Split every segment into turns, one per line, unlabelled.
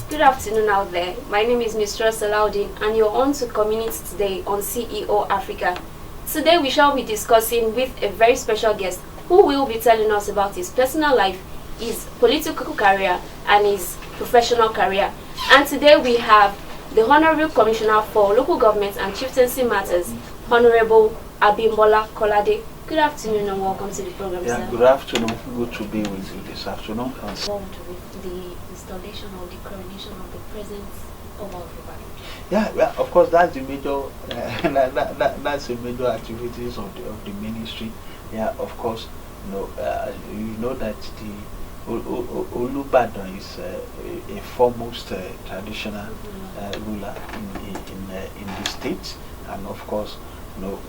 Good afternoon out there. My name is Mr. Salaudin and you're on to Community Today on CEO Africa. Today we shall be discussing with a very special guest who will be telling us about his personal life, his political career and his professional career. And today we have the Honorable Commissioner for Local Government and Chieftaincy Matters, Honorable Bimbo Kolade. Good afternoon and welcome to the program, sir.
Good afternoon. Good to be with you this afternoon.
Involved with the installation or the coronation of the present of Africa.
Yeah, of course, that's the major, that's the major activities of the ministry. Yeah, of course, you know that the Olubadan is a foremost traditional ruler in the state, and of course,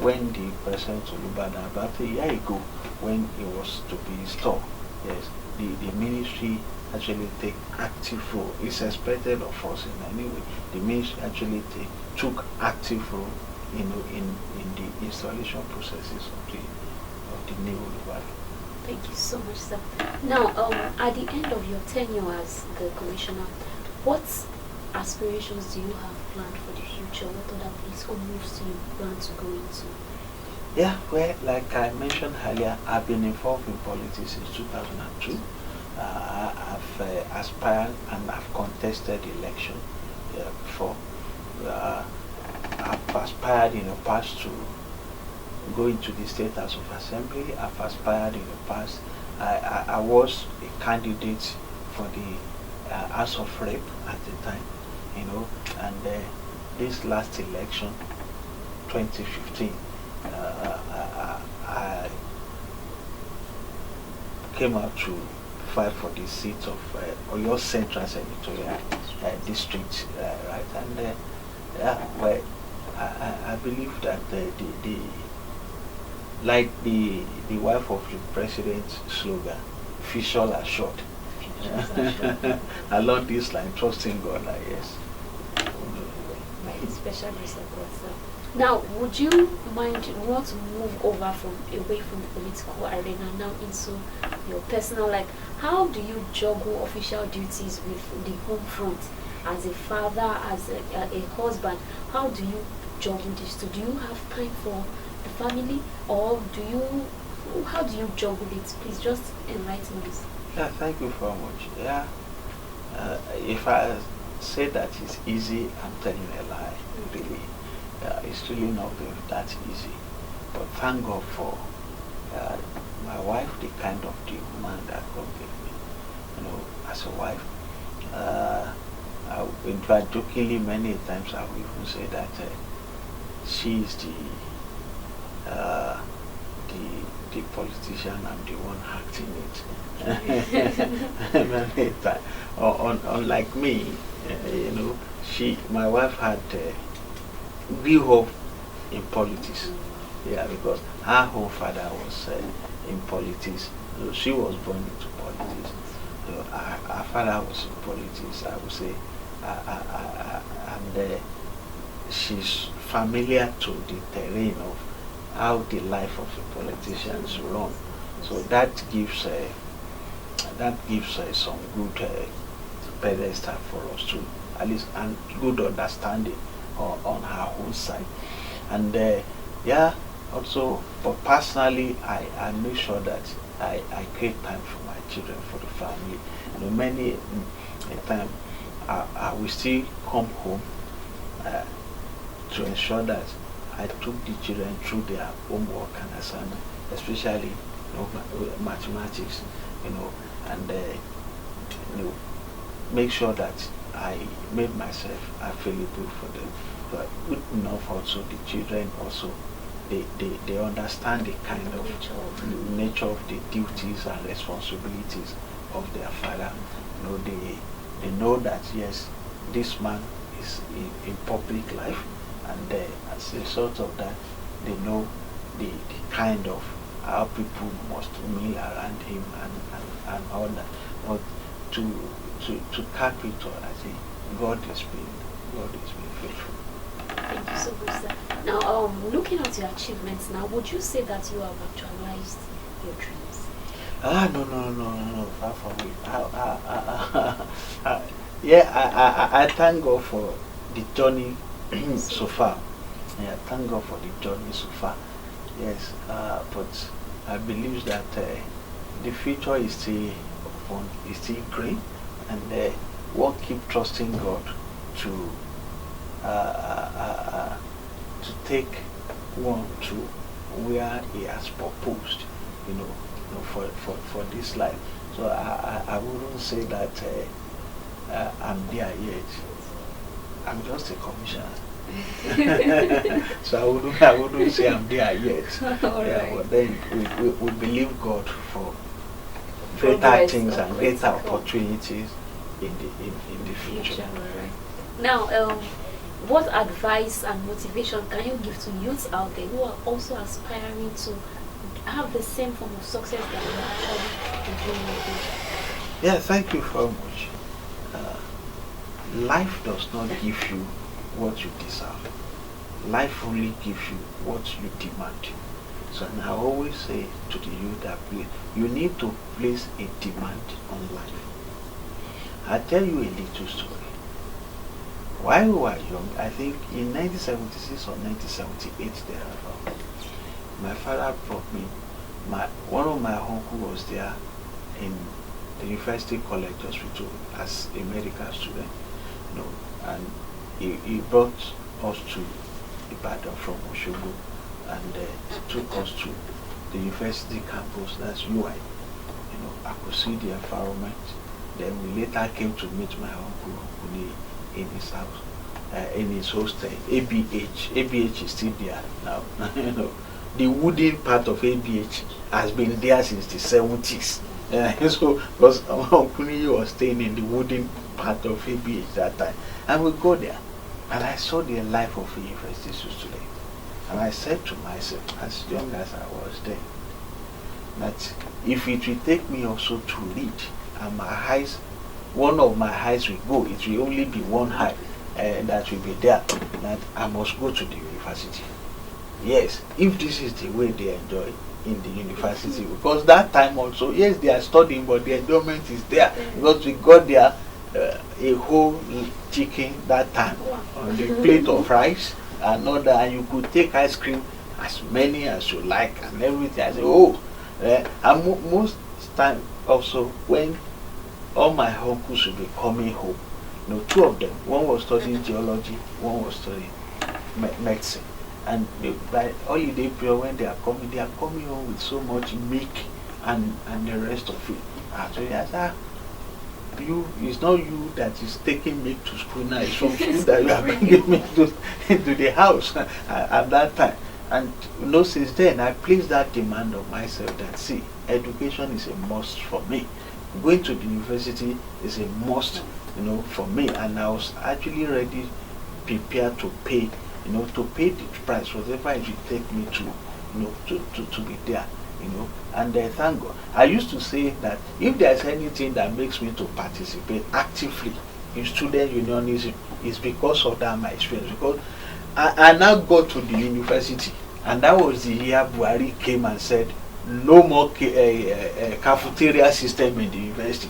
when the President Olubadan, about a year ago, when he was to be installed, yes, the ministry actually take active role. It's expected of us in any way. The ministry actually took active role, in the installation processes of the new Olubadan.
Thank you so much, sir. Now, at the end of your tenure as the commissioner, what aspirations do you have planned for the future? What other political moves do you plan to go into?
Yeah, well, like I mentioned earlier, I've been involved in politics since 2002. I've aspired and I've contested election before. I've aspired in the past to go into the State House of Assembly. I've aspired in the past. I was a candidate for the House of Rep at the time, and this last election, 2015, I came out to fight for the seat of Oyo Central Senatorial District, right? And well, I believe that like the wife of the president's slogan, "Official assured." Along this line, trusting God, yes.
Special grace of God, sir. Now, would you want to move over away from the political arena now into your personal life? How do you juggle official duties with the home front as a father, as a husband? How do you juggle this? Do you have time for the family, or how do you juggle it? Please just enlighten us.
Yeah, thank you very much. Yeah, if I say that it's easy, I'm telling a lie. Really, it's really not that easy. But thank God for my wife, the kind of the woman that God gave me. As a wife, in fact, jokingly, many times I will even say that she is the politician, I'm the one acting it. Many times. Unlike me, my wife had grew up in politics. Yeah, because her own father was in politics. So she was born into politics. So her father was in politics, I would say. And she's familiar to the terrain of how the life of a politician is run. So that gives some good pedestal for us to at least, and good understanding on her own side. And also, but personally, I make sure that I create time for my children, for the family. Many times I will still come home to ensure that I took the children through their homework and assignment, especially mathematics, and make sure that I made myself available for them. But good enough also, the children also, they understand the kind of nature of the duties and responsibilities of their father. They know that yes, this man is in public life, and as a result of that, they know the kind of how people must meal around him and all that. But to cap it all, I think God is being faithful.
Thank you so much, sir. Now, looking at your achievements now, would you say that you have actualized your dreams?
No, far from it. Yeah, I thank God for the journey so far. Yeah, thank God for the journey so far. Yes, but I believe that the future is still open, is still great, and one keep trusting God to uh, uh, uh, uh, to take one to where He has proposed, for this life. So I wouldn't say that I'm there yet. I'm just a commissioner. So I wouldn't say I'm there yet. Yeah,
Alright.
but then we believe God for greater
Progress
things
of
and
what's
greater
to come.
opportunities in the future.
Alright. Now, what advice and motivation can you give to youths out there who are also aspiring to have the same form of success that you are actually enjoying with?
Yeah, thank you very much. Uh, Life does not give you what you deserve. Life only gives you what you demand. So and I always say to the youth that you need to place a demand on life. I'll tell you a little story. While we were young, I think in 1976 or 1978 thereabout, my father brought me, one of my uncle was there in the University College Hospital as a medical student, and he brought us to Ibadan from Oshogo and took us to the university campus, that's UI. I could see the environment. Then we later came to meet my uncle in his house, in his hostel, ABH. ABH is still there now. The wooden part of ABH has been there since the 70s. So, because Uncle was staying in the wooden part of ABH that time. And we go there. And I saw the life of a university student. And I said to myself, as young as I was then, that if it will take me also to read, and my eyes, one of my eyes will go, it will only be one eye that will be there, that I must go to the university. Yes, if this is the way they enjoy in the university, because that time also, yes, they are studying, but the enjoyment is there, because we got there a whole chicken that time on the plate of rice, another, and you could take ice cream as many as you like and everything. I say, oh, and most time also when all my uncles will be coming home, two of them, one was studying geology, one was studying medicine, and by holiday period when they are coming home with so much milk and the rest of it. Actually, I said, it's not you that is taking me to school now, it's from school that you are bringing me to the house at that time. And since then I placed that demand on myself that, see, education is a must for me. Going to the university is a must, for me. And I was actually ready, prepared to pay, to pay the price, whatever it will take me to be there. And thank God. I used to say that if there's anything that makes me to participate actively in student unionism, it's because of that my experience. Because I now got to the university, and that was the year Buhari came and said, no more cafeteria system in the university.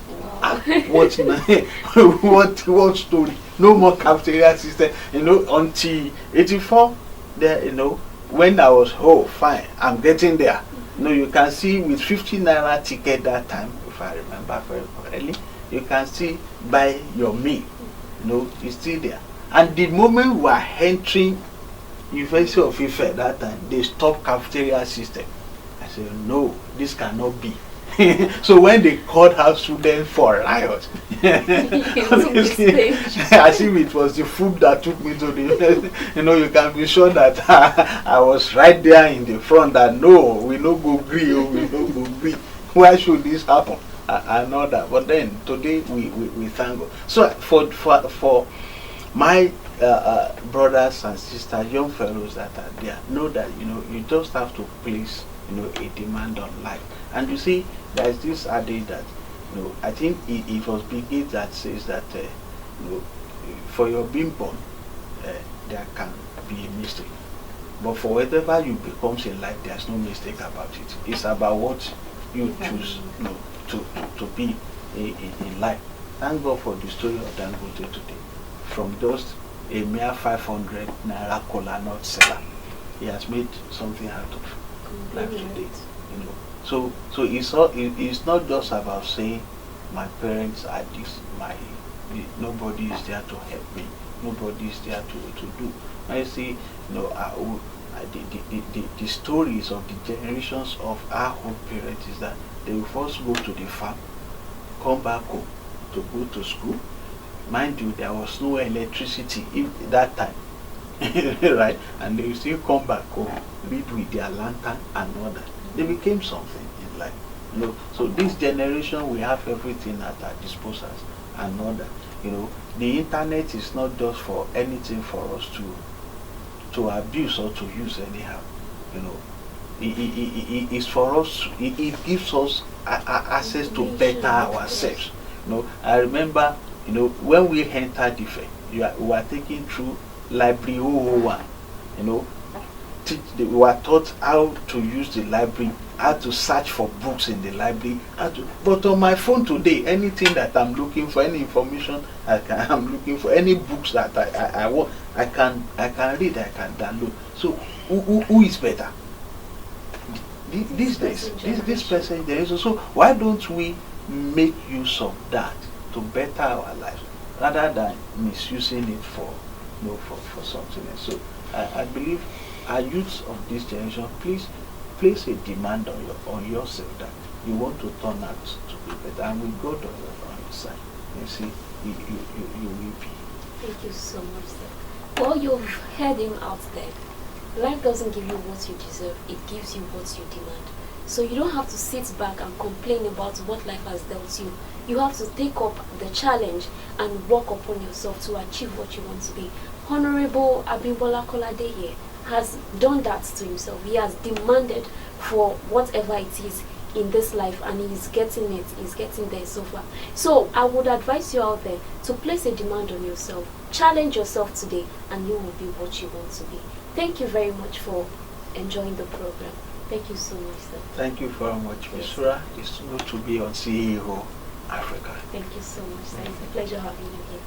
What story? No more cafeteria system, until 84. There, when I was, fine, I'm getting there. You can see with 50 naira ticket that time, if I remember very correctly, you can still buy your meal. It's still there. And the moment we are entering University of Ife that time, they stopped cafeteria system. I said, no, this cannot be. So when they called out students for riot, honestly, as if it was the food that took me to the university, you can be sure that I was right there in the front that no, we no go agree, we no go agree. Why should this happen? I know that. But then today we thank God. So for my brothers and sisters, young fellows that are there, know that you just have to place a demand on life. And you see, there's this adage that I think it was Big Gates that says that for your being born, there can be a mistake, but for whatever you becomes in life, there's no mistake about it. It's about what you choose to be in life. Thank God for the story of Dangote today. From just a mere 500 naira cola nut seller, he has made something out of life today. You know, so it's not just about saying my parents are this, nobody is there to help me, nobody is there to do. I see, you know, the stories of the generations of our own parents is that they will first go to the farm, come back home to go to school. Mind you, there was no electricity that time, right? And they will still come back home, read with their lantern and all that. They became something in life. You know, so this generation, we have everything at our disposal and all that. You know, the internet is not just for anything for us to abuse or to use anyhow. You know, it's for us. It gives us access to better ourselves. You know, I remember, you know, when we entered Ife, we were taken through library 001. You know, we were taught how to use the library, how to search for books in the library, but on my phone today, anything that I'm looking for, any information I'm looking for, any books that I want, I can read, I can download. So who is better? These days, this person there is. So why don't we make use of that to better our lives rather than misusing it for, you know, for something else? So I believe our youths of this generation, please place a demand on yourself that you want to turn out to be better, and with God on your side, you see, you will be.
Thank you so much, sir. Well, you've heard him out there. Life doesn't give you what you deserve, it gives you what you demand. So you don't have to sit back and complain about what life has dealt you. You have to take up the challenge and work upon yourself to achieve what you want to be. Honorable Bimbo Kolade here has done that to himself. He has demanded for whatever it is in this life, and he's getting it. He's getting there so far. So I would advise you out there to place a demand on yourself. Challenge yourself today, and you will be what you want to be. Thank you very much for enjoying the program. Thank you so much, sir.
Thank you very much, Ms. Sura. It's good to be on CEO Africa.
Thank you so much, sir. It's a pleasure having you here.